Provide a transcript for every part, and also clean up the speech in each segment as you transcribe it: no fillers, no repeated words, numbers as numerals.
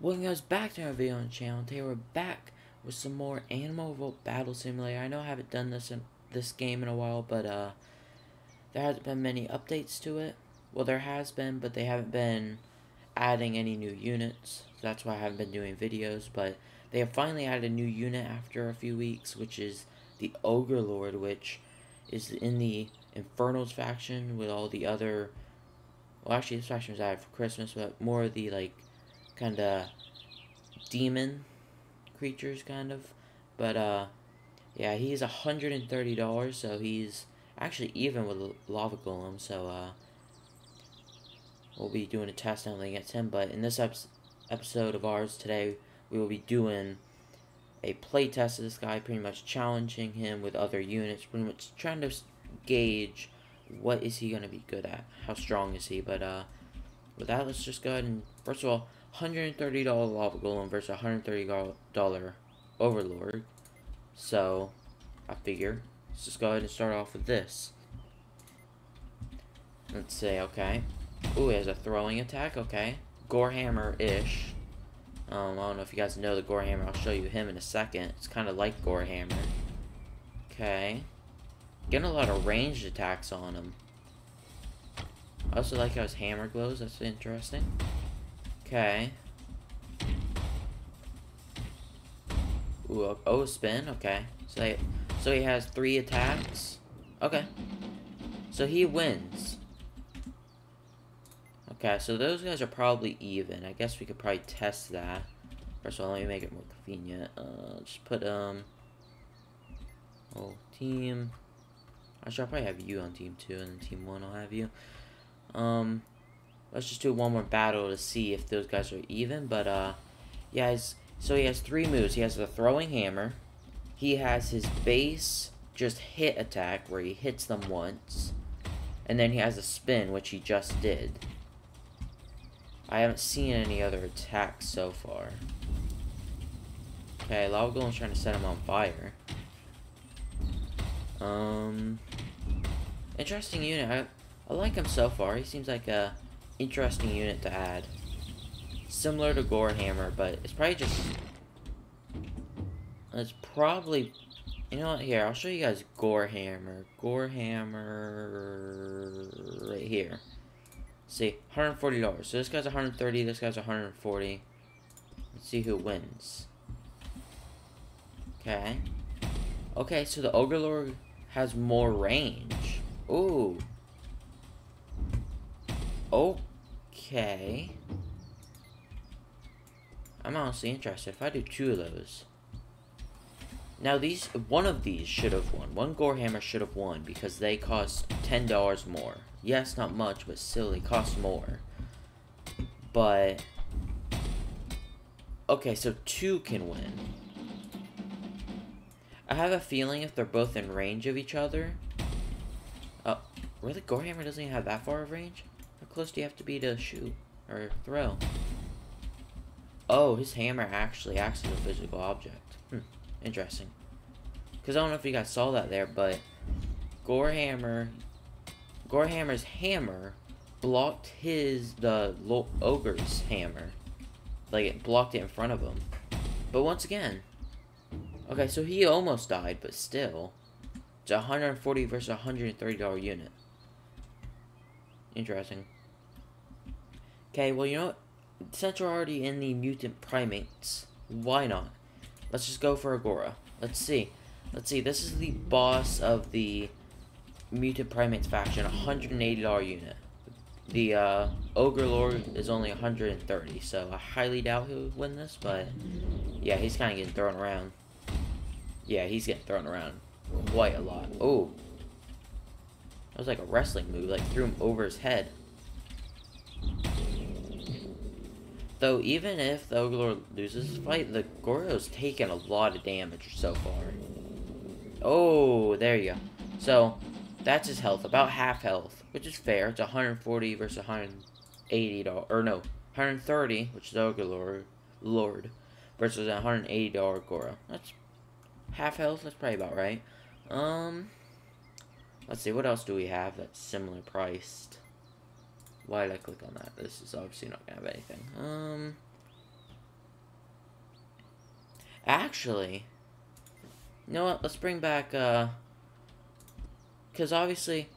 Welcome guys back to our video on the channel. Today we're back with some more Animal Revolt Battle Simulator. I know I haven't done this game in a while, but there hasn't been many updates to it. Well, there has been, but they haven't been adding any new units. So that's why I haven't been doing videos, but they have finally added a new unit after a few weeks, which is the Ogre Lord, which is in the Infernals faction with all the other... Well, actually, this faction was added for Christmas, but more of the, like, kind of demon creatures, kind of. But yeah, he's $130, so he's actually even with Lava Golem. So we'll be doing a test only against him. But in this episode of ours today, we will be doing a playtest of this guy, pretty much challenging him with other units, pretty much trying to gauge what is he gonna be good at, how strong is he. But with that, let's just go ahead and, first of all, $130 Lava Golem versus $130 Overlord. So, I figure, let's just go ahead and start off with this. Let's say, okay. Ooh, he has a throwing attack, okay. Gorehammer-ish. I don't know if you guys know the Gorehammer. I'll show you him in a second. It's kind of like Gorehammer. Okay. Getting a lot of ranged attacks on him. I also like how his hammer glows. That's interesting. Okay. Ooh, oh, spin. Okay. So he has 3 attacks. Okay. So he wins. Okay, so those guys are probably even. I guess we could probably test that. First of all, let me make it more convenient. Just put, oh, team. Actually, I'll probably have you on team 2, and then team 1 I'll have you. Let's just do one more battle to see if those guys are even. But yeah, so he has 3 moves. He has the throwing hammer. He has his base just hit attack where he hits them once, and then he has a spin, which he just did. I haven't seen any other attacks so far. Okay, Lava Golem's trying to set him on fire. Interesting unit. I like him so far. He seems like a interesting unit to add. Similar to Gorehammer, but it's probably just... It's probably... You know what? Here, I'll show you guys Gorehammer. Gorehammer... Right here. See, $140. So this guy's $130, this guy's $140. Let's see who wins. Okay. Okay, so the Ogre Lord has more range. Ooh. Okay. I'm honestly interested. If I do 2 of those. Now one of these should have won. One Gorehammer should have won because they cost $10 more. Yes, not much, but still they cost more. But okay, so 2 can win. I have a feeling if they're both in range of each other. Oh, really? Gorehammer doesn't even have that far of range? How close do you have to be to shoot or throw? Oh, his hammer actually acts as a physical object. Interesting. Because I don't know if you guys saw that there, but Gorehammer's hammer blocked the Ogre's hammer. Like, it blocked it in front of him. But once again, okay, so he almost died, but still, it's $140 versus $130 unit. Interesting. Okay, well, you know what? Since we're already in the mutant primates, why not? Let's just go for Agora. Let's see. Let's see. This is the boss of the mutant primates faction, $180 unit. The Ogre Lord is only $130, so I highly doubt he'll win this. But yeah, he's kind of getting thrown around. Yeah, he's getting thrown around quite a lot. Oh, that was like a wrestling move. Like threw him over his head. Though, even if the Ogre Lord loses this fight, the Goro's taken a lot of damage so far. Oh, there you go. So, that's his health, about half health, which is fair. It's $140 versus $180, or no, $130, which is the Ogre Lord, versus $180 Goro. That's half health, that's probably about right. Let's see, what else do we have that's similar priced? Why did I click on that? This is obviously not gonna have anything. Actually, you know what? Let's bring back, because obviously,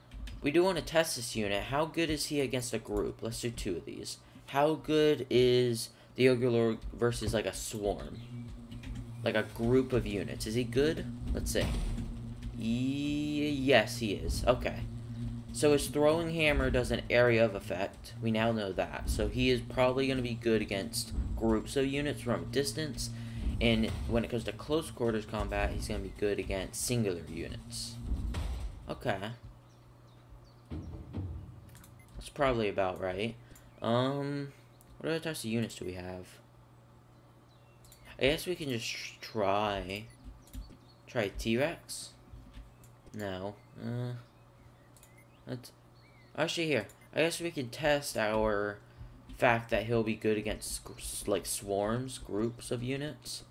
we do want to test this unit. How good is he against a group? Let's do 2 of these. How good is the Ogre Lord versus, like, a swarm? Like, a group of units. Is he good? Let's see. Yes, he is. Okay. So his throwing hammer does an area of effect. We now know that. So he is probably going to be good against groups of units from a distance. And when it comes to close quarters combat, he's going to be good against singular units. Okay. That's probably about right. What other types of units do we have? I guess we can just try T-Rex? No. Let's actually here. I guess we can test our fact that he'll be good against like swarms, groups of units.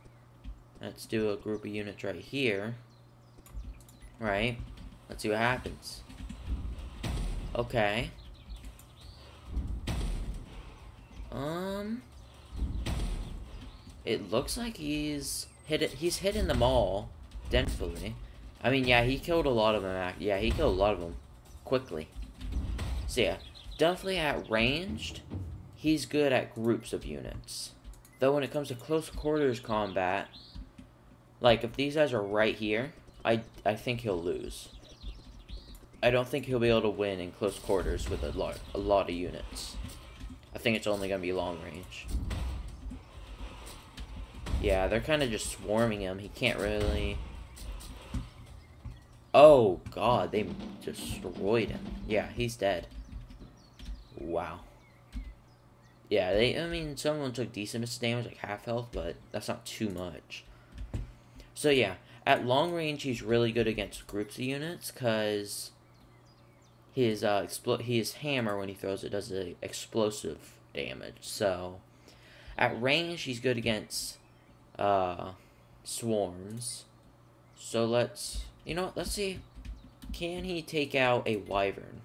Let's do a group of units right here. Right? Let's see what happens. Okay. It looks like he's hitting them all, definitely. I mean, yeah, he killed a lot of them. Yeah, he killed a lot of them quickly. So yeah, definitely at ranged, he's good at groups of units. Though when it comes to close quarters combat, like if these guys are right here, I think he'll lose. I don't think he'll be able to win in close quarters with a lot of units. I think it's only gonna be long range. Yeah, they're kind of just swarming him. He can't really... Oh, God, they destroyed him. Yeah, he's dead. Wow. Yeah, I mean, someone took decent damage, like half health, but that's not too much. So, yeah, at long range, he's really good against groups of units, because his hammer, when he throws it, does explosive damage. So, at range, he's good against swarms. So let's, you know what, let's see, can he take out a wyvern?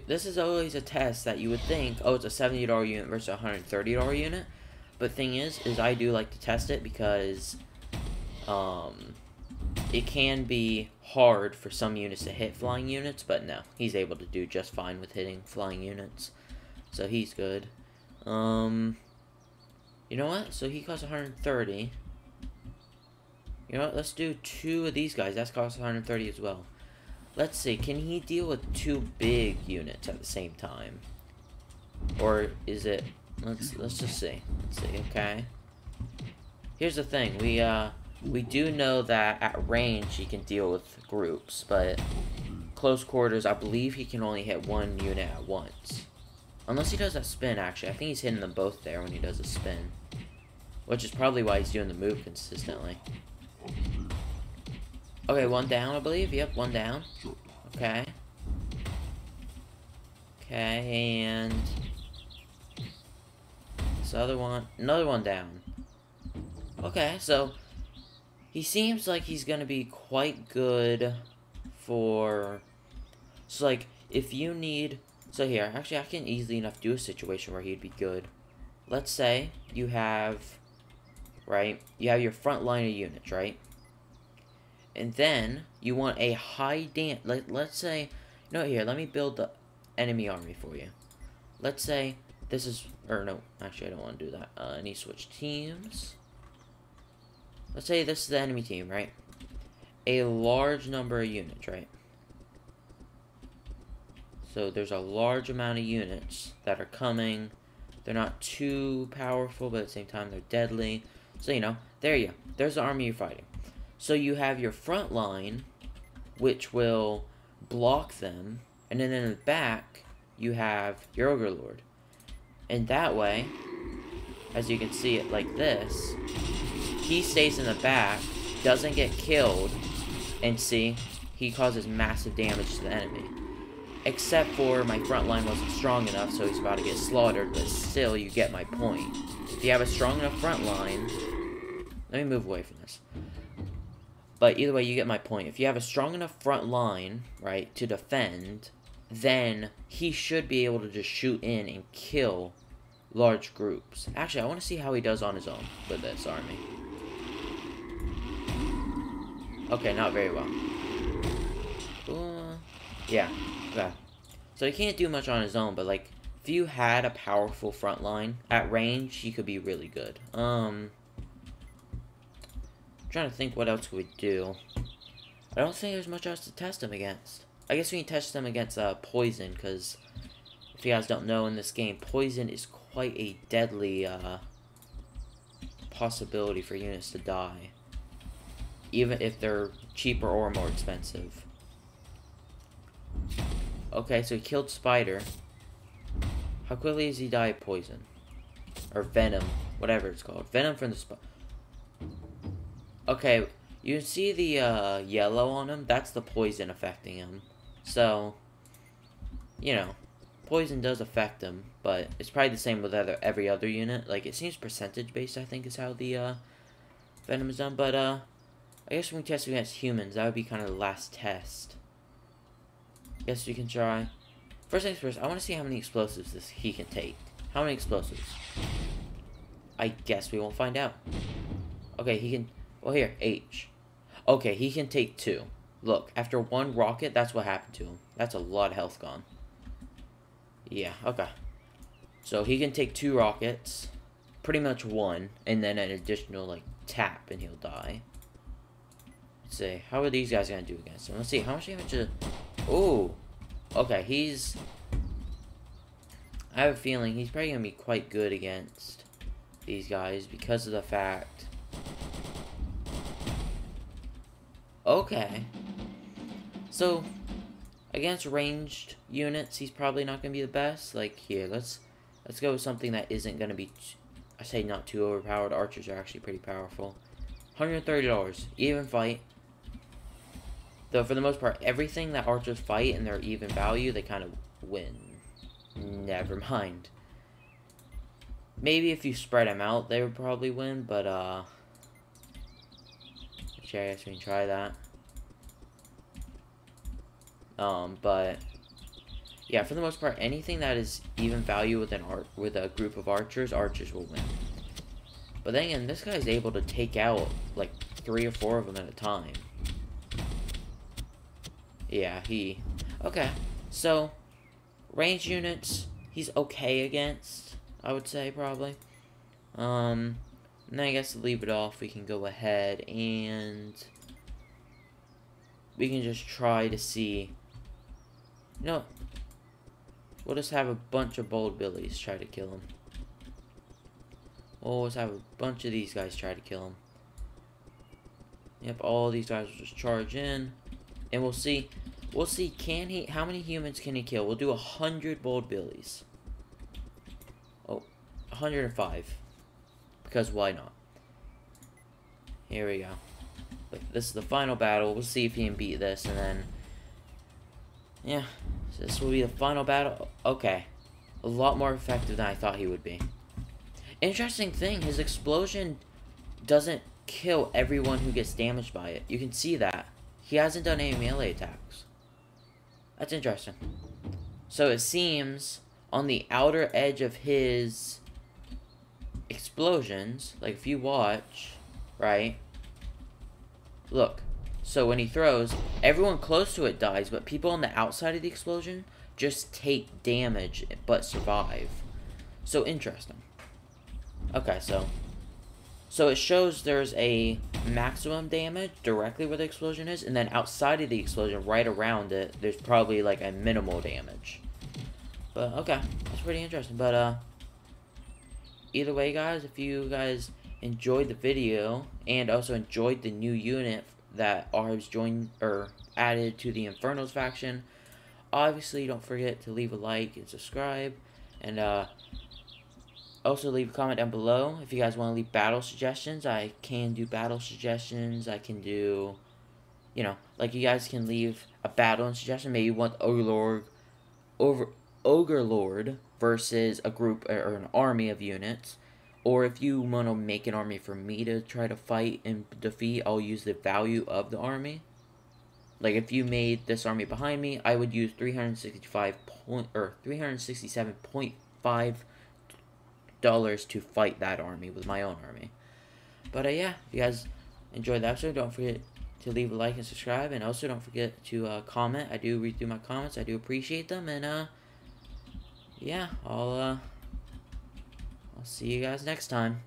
This is always a test that you would think, oh, it's a $70 unit versus a $130 unit, but thing is I do like to test it because it can be hard for some units to hit flying units, but no, he's able to do just fine with hitting flying units, so he's good. You know what? So he costs 130. You know what? Let's do 2 of these guys. That costs 130 as well. Let's see. Can he deal with 2 big units at the same time? Or is it... Let's just see. Let's see. Okay. Here's the thing. We do know that at range he can deal with groups, but close quarters, I believe he can only hit 1 unit at once. Unless he does that spin, actually. I think he's hitting them both there when he does a spin. Which is probably why he's doing the move consistently. Okay, 1 down, I believe. Yep, 1 down. Okay. Okay, and... this other one... another 1 down. Okay, so... he seems like he's gonna be quite good for... so, like, if you need... so here, actually, I can easily enough do a situation where he'd be good. Let's say you have, right, you have your front line of units, right? And then you want a high damage, let's say, no, here, let me build the enemy army for you. Let's say this is, or no, actually, I don't want to do that. I need to switch teams. Let's say this is the enemy team, right? A large number of units, right? So there's a large amount of units that are coming. They're not too powerful, but at the same time they're deadly. So, you know, there you go. There's the army you're fighting. So you have your front line, which will block them. And then in the back, you have your Ogre Lord. And that way, as you can see it like this, he stays in the back, doesn't get killed, and see, he causes massive damage to the enemy. Except for my front line wasn't strong enough, so he's about to get slaughtered, but still, you get my point. If you have a strong enough front line... let me move away from this. But either way, you get my point. If you have a strong enough front line, right, to defend, then he should be able to just shoot in and kill large groups. Actually, I want to see how he does on his own with this army. Okay, not very well. Yeah, okay. So he can't do much on his own, but like, if you had a powerful front line at range, he could be really good. I'm trying to think what else we do. I don't think there's much else to test him against. I guess we can test him against poison, because if you guys don't know, in this game, poison is quite a deadly possibility for units to die, even if they're cheaper or more expensive. Okay, so he killed Spider. How quickly does he die of poison? Or venom, whatever it's called. Venom from the spider. Okay, you can see the yellow on him. That's the poison affecting him. So, you know, poison does affect him, but it's probably the same with every other unit. Like, it seems percentage based, I think, is how the venom is done. But I guess when we test against humans, that would be kind of the last test. Guess we can try. First things first, I want to see how many explosives he can take. How many explosives? I guess we won't find out. Okay, he can... Well, here, H. Okay, he can take 2. Look, after 1 rocket, that's what happened to him. That's a lot of health gone. Yeah, okay. So he can take 2 rockets. Pretty much 1. And then an additional, like, tap, and he'll die. Let's see. How are these guys going to do against him? Let's see. How much damage is... Ooh. Okay, he's... I have a feeling he's probably going to be quite good against these guys because of the fact... Okay. So, against ranged units, he's probably not going to be the best. Like, here, let's go with something that isn't going to be... I say not too overpowered. Archers are actually pretty powerful. $130. Even fight. Though, for the most part, everything that archers fight and their even value, they kind of win. Never mind. Maybe if you spread them out, they would probably win, but, actually, I guess we can try that. But, yeah, for the most part, anything that is even value with a group of archers will win. But then again, this guy's able to take out, like, 3 or 4 of them at a time. Yeah, okay, so, range units, he's okay against, I would say, probably. And then I guess to leave it off, we can go ahead and we can just try to see, you know, we'll just have a bunch of bold billies try to kill him. We'll just have a bunch of these guys try to kill him. Yep, all these guys will just charge in. And we'll see, how many humans can he kill? We'll do 100 bold billies. Oh, 105. Because why not? Here we go. But this is the final battle. We'll see if he can beat this, and then... Yeah, so this will be the final battle. Okay. A lot more effective than I thought he would be. Interesting thing, his explosion doesn't kill everyone who gets damaged by it. You can see that. He hasn't done any melee attacks. That's interesting. So it seems on the outer edge of his explosions, like if you watch, right? Look. So when he throws, everyone close to it dies, but people on the outside of the explosion just take damage but survive. So interesting. Okay, so it shows there's a maximum damage directly where the explosion is, and then outside of the explosion, right around it, there's probably like a minimal damage. But okay, that's pretty interesting. But either way, guys, if you guys enjoyed the video and also enjoyed the new unit that ARBS joined or added to the Infernos faction, obviously don't forget to leave a like and subscribe, and also leave a comment down below if you guys want to leave battle suggestions. I can do battle suggestions. I can do, you know, like you guys can leave a battle suggestion. Maybe you want Ogre Lord versus a group or an army of units. Or if you want to make an army for me to try to fight and defeat, I'll use the value of the army. Like if you made this army behind me, I would use 367.5 dollars to fight that army with my own army. But yeah, if you guys enjoyed the episode, don't forget to leave a like and subscribe, and also don't forget to comment. I do read through my comments. I do appreciate them, and yeah, I'll see you guys next time.